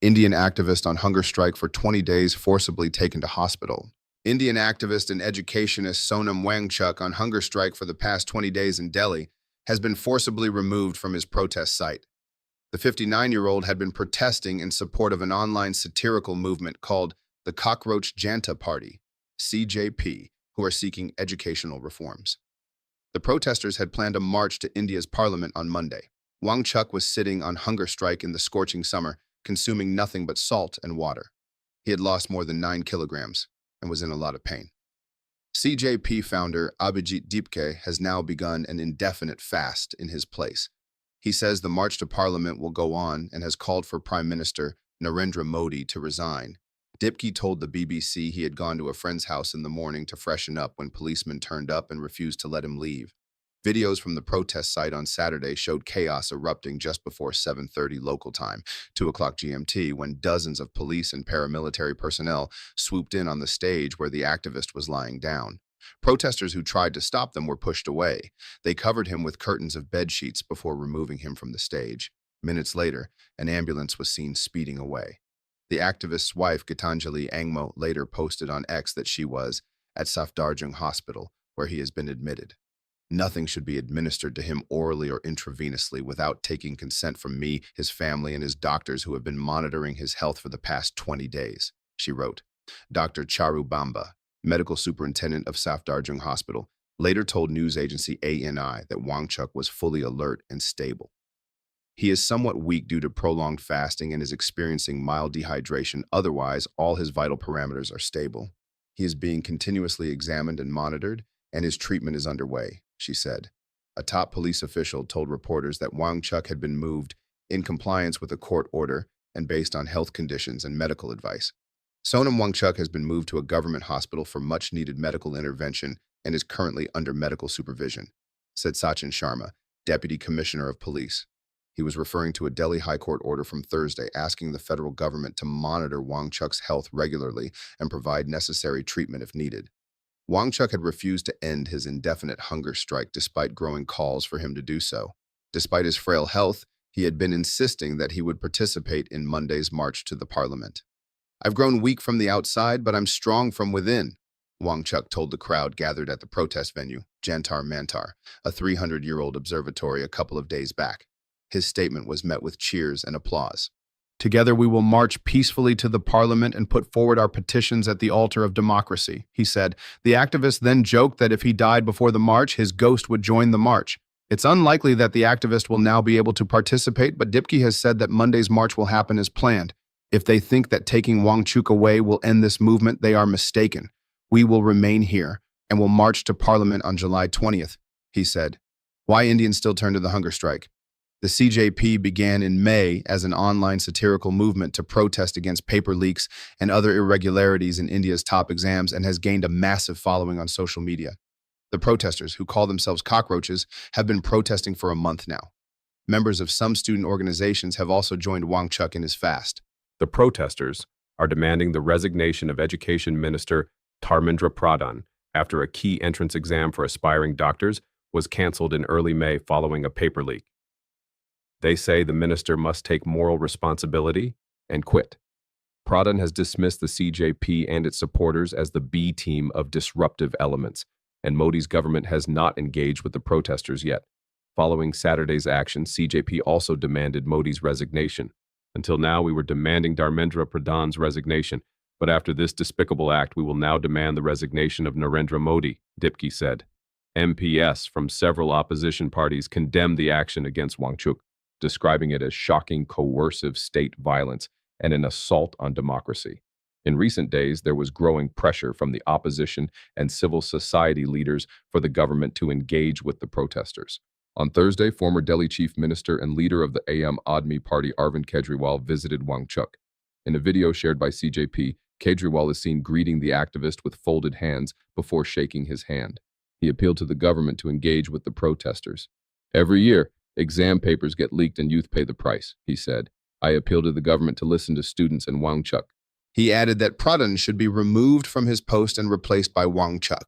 Indian activist on hunger strike for 20 days forcibly taken to hospital. Indian activist and educationist Sonam Wangchuk on hunger strike for the past 20 days in Delhi has been forcibly removed from his protest site. The 59-year-old had been protesting in support of an online satirical movement called the Cockroach Janta Party, CJP, who are seeking educational reforms. The protesters had planned a march to India's parliament on Monday. Wangchuk was sitting on hunger strike in the scorching summer, consuming nothing but salt and water. He had lost more than 9 kilograms and was in a lot of pain. CJP founder Abhijit Deepke has now begun an indefinite fast in his place. He says the march to parliament will go on and has called for Prime Minister Narendra Modi to resign. Deepke told the BBC he had gone to a friend's house in the morning to freshen up when policemen turned up and refused to let him leave. Videos from the protest site on Saturday showed chaos erupting just before 7:30 local time, 2 o'clock GMT, when dozens of police and paramilitary personnel swooped in on the stage where the activist was lying down. Protesters who tried to stop them were pushed away. They covered him with curtains of bed sheets before removing him from the stage. Minutes later, an ambulance was seen speeding away. The activist's wife, Gitanjali Angmo, later posted on X that she was at Safdarjung Hospital, where he has been admitted. Nothing should be administered to him orally or intravenously without taking consent from me, his family, and his doctors who have been monitoring his health for the past 20 days, she wrote. Dr. Charu Bamba, medical superintendent of Safdarjung Hospital, later told news agency ANI that Wangchuk was fully alert and stable. He is somewhat weak due to prolonged fasting and is experiencing mild dehydration. Otherwise, all his vital parameters are stable. He is being continuously examined and monitored, and his treatment is underway, she said. A top police official told reporters that Wangchuk had been moved in compliance with a court order and based on health conditions and medical advice. Sonam Wangchuk has been moved to a government hospital for much-needed medical intervention and is currently under medical supervision, said Sachin Sharma, Deputy Commissioner of Police. He was referring to a Delhi High Court order from Thursday asking the federal government to monitor Wangchuk's health regularly and provide necessary treatment if needed. Wangchuk had refused to end his indefinite hunger strike despite growing calls for him to do so. Despite his frail health, he had been insisting that he would participate in Monday's march to the parliament. "I've grown weak from the outside, but I'm strong from within," Wangchuk told the crowd gathered at the protest venue, Jantar Mantar, a 300-year-old observatory, a couple of days back. His statement was met with cheers and applause. "Together we will march peacefully to the parliament and put forward our petitions at the altar of democracy," he said. The activist then joked that if he died before the march, his ghost would join the march. It's unlikely that the activist will now be able to participate, but Deepke has said that Monday's march will happen as planned. If they think that taking Wangchuk away will end this movement, they are mistaken. We will remain here and will march to parliament on July 20th, he said. Why Indians still turn to the hunger strike? The CJP began in May as an online satirical movement to protest against paper leaks and other irregularities in India's top exams and has gained a massive following on social media. The protesters, who call themselves cockroaches, have been protesting for a month now. Members of some student organizations have also joined Wangchuk in his fast. The protesters are demanding the resignation of Education Minister Dharmendra Pradhan after a key entrance exam for aspiring doctors was cancelled in early May following a paper leak. They say the minister must take moral responsibility and quit. Pradhan has dismissed the CJP and its supporters as the B team of disruptive elements, and Modi's government has not engaged with the protesters yet. Following Saturday's action, CJP also demanded Modi's resignation. Until now, we were demanding Dharmendra Pradhan's resignation, but after this despicable act, we will now demand the resignation of Narendra Modi, Deepke said. MPs from several opposition parties condemned the action against Wangchuk, describing it as shocking, coercive state violence and an assault on democracy. In recent days, there was growing pressure from the opposition and civil society leaders for the government to engage with the protesters. On Thursday, former Delhi Chief Minister and leader of the Aam Aadmi Party Arvind Kejriwal visited Wangchuk. In a video shared by CJP, Kejriwal is seen greeting the activist with folded hands before shaking his hand. He appealed to the government to engage with the protesters. "Every year, exam papers get leaked and youth pay the price," he said. "I appeal to the government to listen to students in Wangchuk." He added that Pradhan should be removed from his post and replaced by Wangchuk.